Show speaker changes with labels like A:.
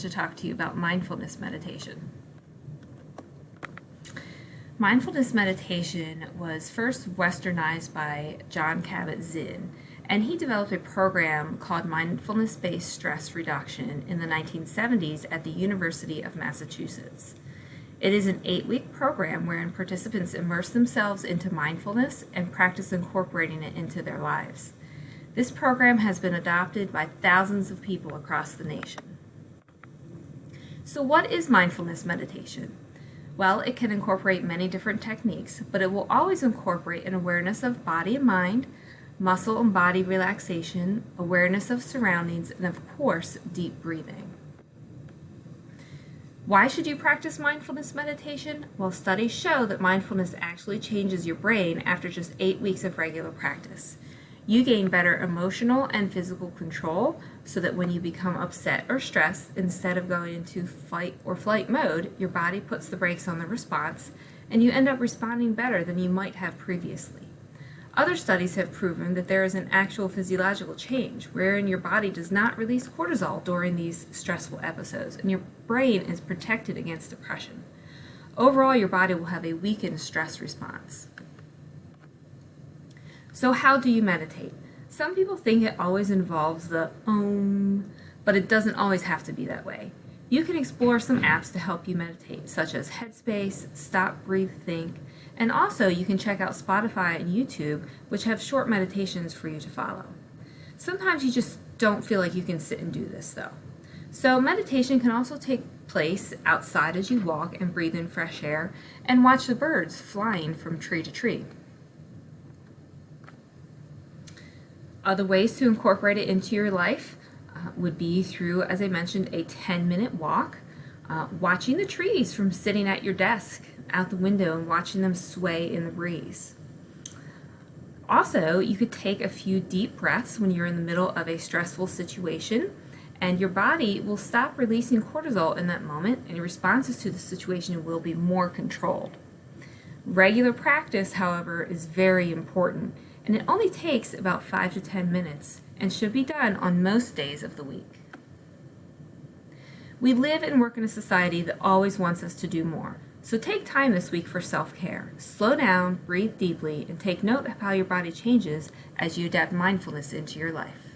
A: to talk to you about mindfulness meditation. Mindfulness meditation was first westernized by John Kabat-Zinn, and he developed a program called Mindfulness-Based Stress Reduction in the 1970s at the University of Massachusetts. It is an 8-week program wherein participants immerse themselves into mindfulness and practice incorporating it into their lives. This program has been adopted by thousands of people across the nation. So what is mindfulness meditation? Well, it can incorporate many different techniques, but it will always incorporate an awareness of body and mind, muscle and body relaxation, awareness of surroundings, and of course, deep breathing. Why should you practice mindfulness meditation? Well, studies show that mindfulness actually changes your brain after just 8 weeks of regular practice. You gain better emotional and physical control so that when you become upset or stressed, instead of going into fight or flight mode, your body puts the brakes on the response and you end up responding better than you might have previously. Other studies have proven that there is an actual physiological change wherein your body does not release cortisol during these stressful episodes and your brain is protected against depression. Overall, your body will have a weakened stress response. So how do you meditate? Some people think it always involves the but it doesn't always have to be that way. You can explore some apps to help you meditate, such as Headspace, Stop, Breathe, Think, and also you can check out Spotify and YouTube, which have short meditations for you to follow. Sometimes you just don't feel like you can sit and do this though. So meditation can also take place outside as you walk and breathe in fresh air and watch the birds flying from tree to tree. Other ways to incorporate it into your life would be through, as I mentioned, a 10-minute walk, watching the trees from sitting at your desk out the window and watching them sway in the breeze. Also, you could take a few deep breaths when you're in the middle of a stressful situation, and your body will stop releasing cortisol in that moment, and your responses to the situation will be more controlled. Regular practice, however, is very important, and it only takes about 5 to 10 minutes and should be done on most days of the week. We live and work in a society that always wants us to do more, so take time this week for self-care. Slow down, breathe deeply, and take note of how your body changes as you adapt mindfulness into your life.